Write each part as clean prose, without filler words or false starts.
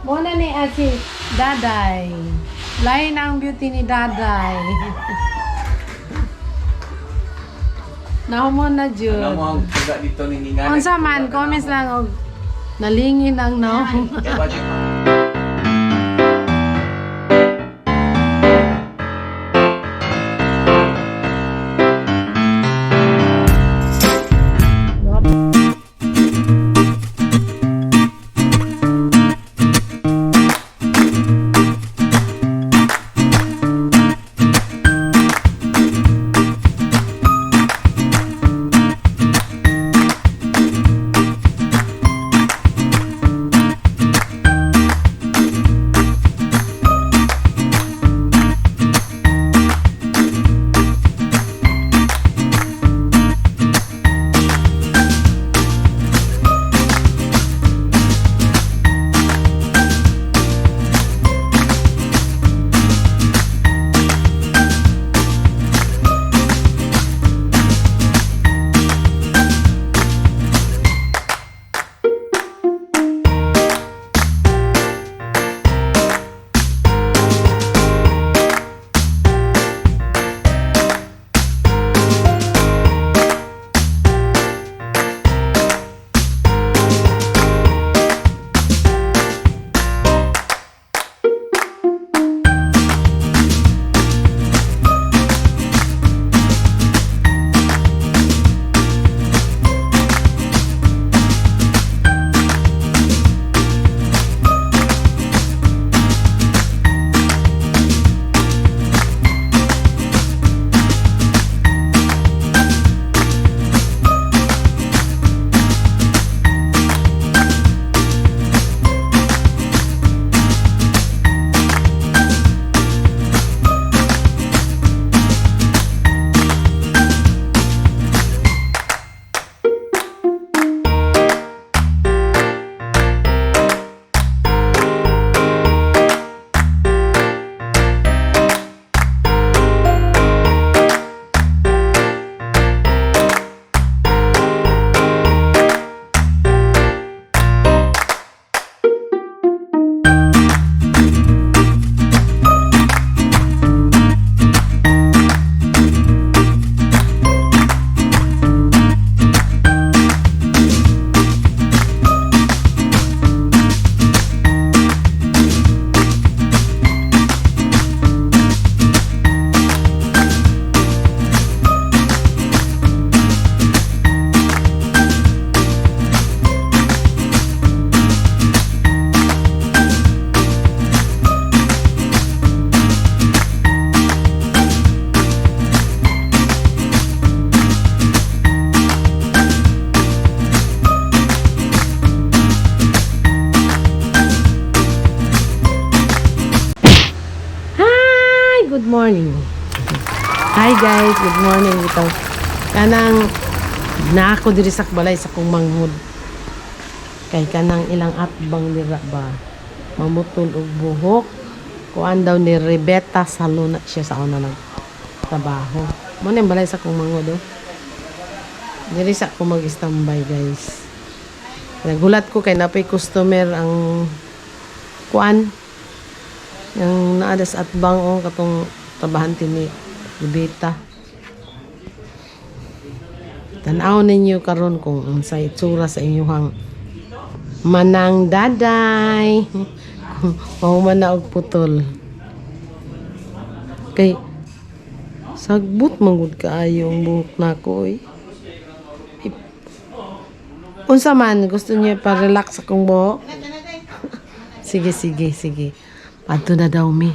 Muna ni si Daday. Lain ang beauty ni Daday. Nahumo na jud. Ano mo ang tuga dito ni Ningan? Unsa man, comments lang og nalingin ang no. Good morning. Hi guys, good morning. Ito kanang na ako diri sa balay sa kong manghud. Kay kanang ilang atbang dira ba mamutol og buhok. Kuan daw ni Rebeta Salona siya sa una nag trabaho. Mo ni balay sa kong manghud. Diri sa ko mag-standby guys. Nagulat ko kay napay customer ang kuan yung naadas at bang katong trabahanti ni Rebeta. Tanaw ninyo karon kung unsa itsura sa inyong manang daday. Mao man na og putol. Kay sagbot mangud kaayo ang buhok nako oy. Unsa man gusto niyo pa-relax akong buhok? Sige. Ato na daw mi.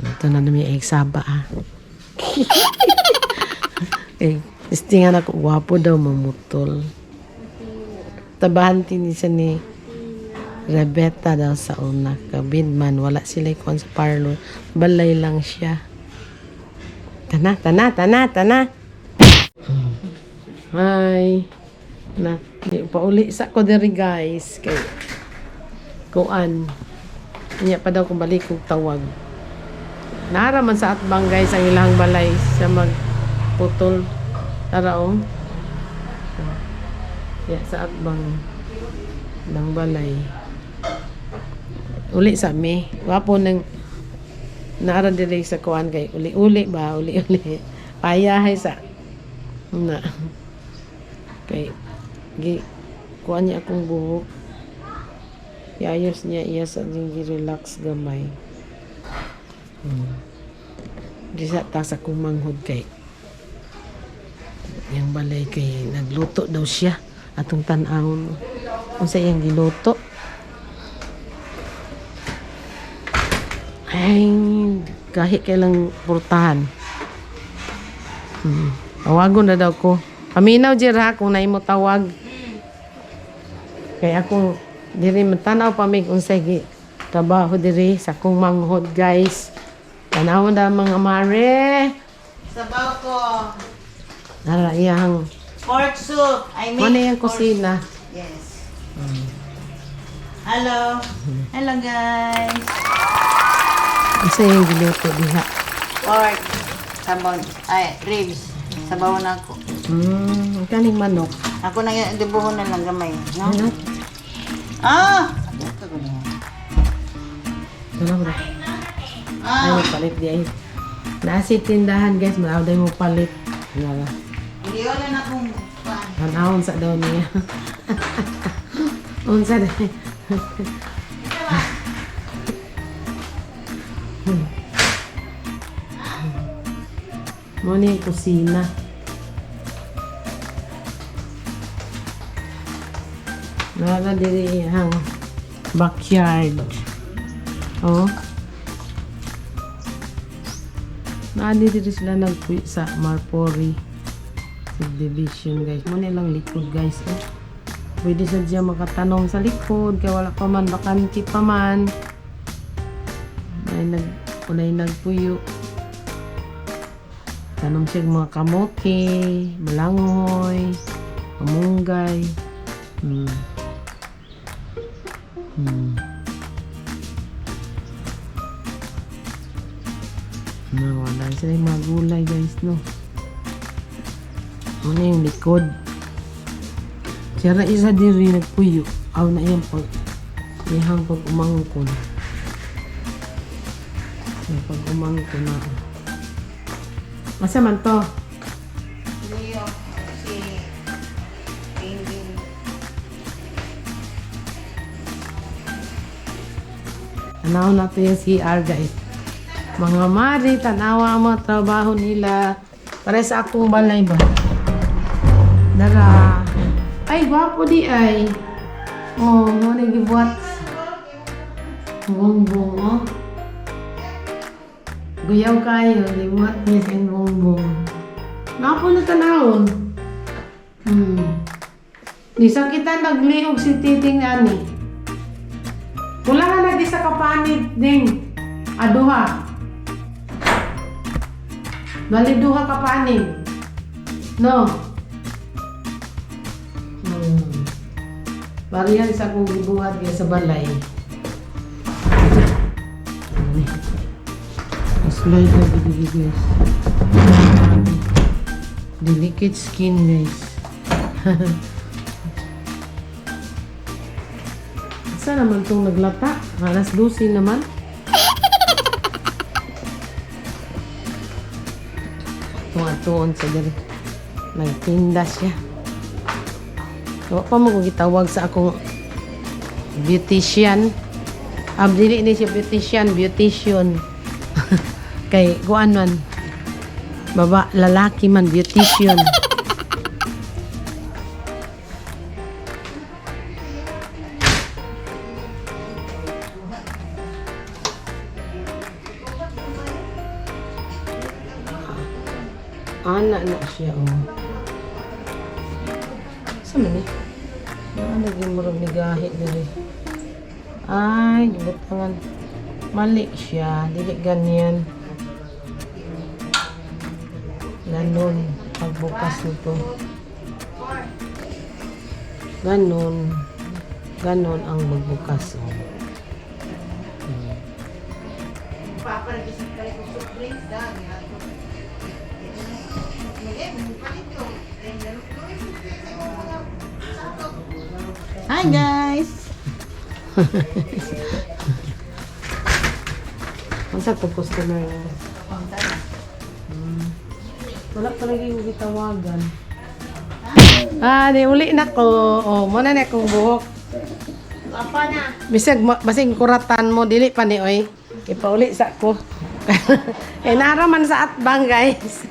Ato na mi ay saba ha. Eh, istingan ako gwapo daw mamutol. Tabahan tin siya ni Rebeta daw sa una. Kabidman, wala sila ikon sa parlor. Balay lang siya. Tana. Hi. Na, pauli sa ko diri guys. Kay kuan. Niya pa daw kung balik kong tawag. Naraman sa atbang guys ang ilang balay sa magputol. Taraong. Ya, sa atbang ng balay. uli sa mi. Wapo nang naara diri sa kuan kay uli-uli ba, uli-uli. Payahay sa na. Kay gi kuan niya akong buhok. Iayos niya iya sa relax gamay. Disa ta sa kong manghod kay yang balay kay nagluto daw siya atong tan-awon unsa iyang giluto. Ay, kahit kailang purtahan. Tawagon na daw ko. Paminaw jira kung naay mo tawag. Kay ako diri matanaw pa mig unsay gi trabaho diri sa kong manghod, guys. Tanawon da mga mare. Sabaw ko. Nara iyang Pork soup. I make ano yung pork- kusina. Yes. Hello. Hello guys. Unsa yung giluto diha? Pork. Sabaw. Ay, ribs. Sabaw na ako. Kaning manok. Ako na yung dibuhon na lang gamay. No? Ano? Ah! Ano ba? Ay, Ah! palit di ay. Nasi tindahan, guys, malawday mo palit. Nara. Hindi wala na akong pan. Anahon sa daw niya. Unsa daw. Mo ni yung kusina. Nara diri ang backyard. Oh. Naadi diri sila nagpuy sa Marpori subdivision, guys. Mo nilang likod, guys. Eh. Pwede sa diya makatanom sa likod kay wala pa man bakante pa man. Unay nagpuyo. Tanom siya mga kamote, balanghoy, amunggay. Wala sila yung mga gulay, guys, no? Ano yung likod? Sira isa diri nagpuyo. Aw na yan pag ihang pag umangkon. Pag umangkon na. Masa man to? Leo. Si Pinggin. Tanaw na to yung CR, guys. Mga mari, tanawa ang mga trabaho nila. Para sa akong balay ba? Dara. Ay, gwapo di ay. Oh, mo na gibuhat. Bongbong, oh. Guyaw kayo, gibuhat niya sa bongbong. Napo na tanawon. Bisa kita nagliog si titing ani. Kulangan lagi sa kapanid ding. Aduha. Bali duha kapanid. No. Bariyan sa kong gibuhat kaya sa balay. Slide na bibigay, guys. Delicate skin, guys. Saan naman itong naglata? Alas 12 naman. Tuwan sa dali. Nagtinda siya. Huwag pa mo kung gitawag sa akong beautician. Dili ni siya beautician. Kay kuan man. Lalaki man, beautician. Ana na siya, oh. Saan man eh? Naging murag ni gahit diri. Ay, gibutangan. Mali siya. Dili ganyan. Ganon. Pagbukas nito. Ganon. Ganon ang magbukas. Oh. Hi guys! Ang sa po customer na. Wala talaga yung gitawagan. Di uli na ko. Muna na akong buhok. Apa na? Basing kuratan mo, dili pa ni oy. Ipauli sa ko. Naraman sa atbang, guys.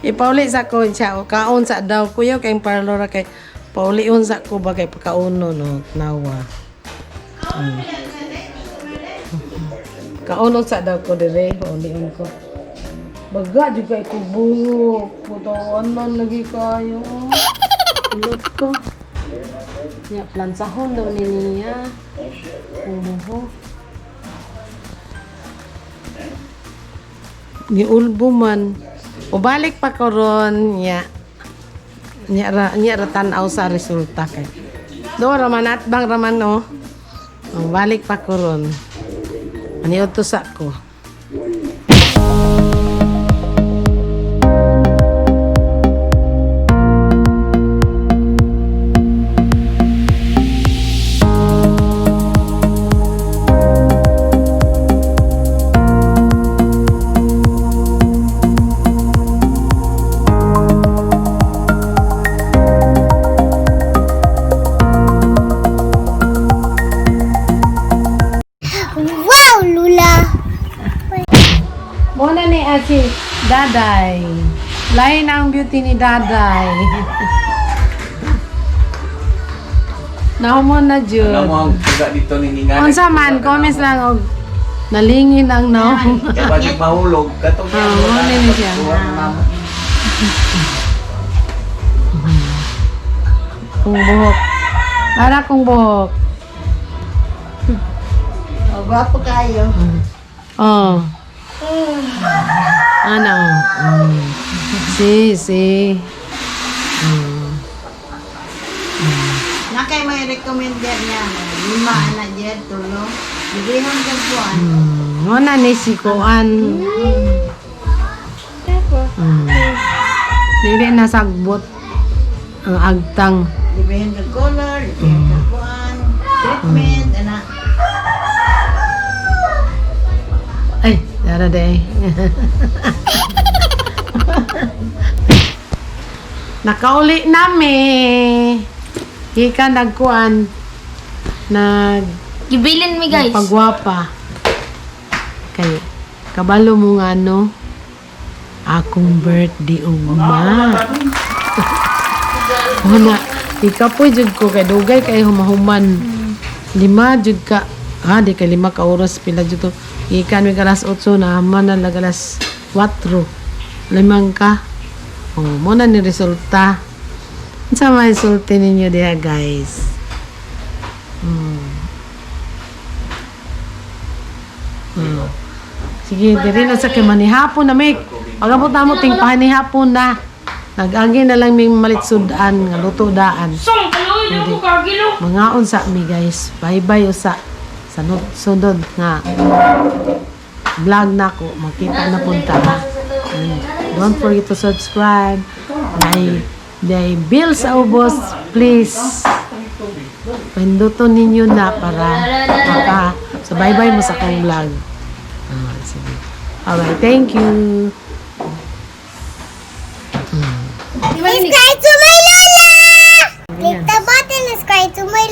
Ipauli sa ko siya. Kaon sa daw kuya kay parlor kay paulion sa ko ba kay pagkauno no nawa. Kauno sa daw ko dire, paulion ko. Baga juga ito buhok. Putawan man lagi kayo. Ulot ko. Ya, plansahon daw ni niya. Buhok. Ni ulbo man. O balik pa ko ron niya. Niya ra tanaw sa resulta kay. Do raman at bang raman no. O balik pa ko ron. Ani utos ako. Wow, Lula! Muna ni si Daday. Lain ang beauty ni Daday. Naumon na Alam mo jud. ang taga dito ni Ningan. Unsa man comments lang og nalingin ang naum. Kaya pag mahulog, katong Muna ni siya. Kung buhok. Para kung buhok. O, gwapo kayo. Oh. Ano? Si. Na kay may recommender niya. 5 anak dyan, tulo. Bigihon ka buwan. Muna ni si Kuan. Dili na sagbot ang agtang. Bigihon ka color, bigihon ka buwan. Treatment, anak. Ay, dara day. Nakauli nami. Ika nagkuan. Gibilin mi guys. Pagwapa. Kay kabalo mo nga no. Akong birthday ugma. Una, ika po jud ko kay dugay kay humahuman. 5 jud ka. Di kay 5 ka oras pila jud to. Ikan mi alas 8 na man na alas 4. 5 ka. Mo na ni resulta. Unsa may resulta ninyo diha, guys? Sige, diri na sa kay manihapon na mig. Pagabot na mo ting panihapon na. Nag-agi na lang may malit-sudan nga luto daan. Mga unsa mi guys. Bye-bye usa sa sunod nga vlog na ko. Makita na punta ha. And don't forget to subscribe. Day bill sa ubos, please. Pinduton ninyo na para sa bye-bye mo sa kong vlog. Sige. Alright, thank you. Subscribe to my Lola! Click the button, subscribe to my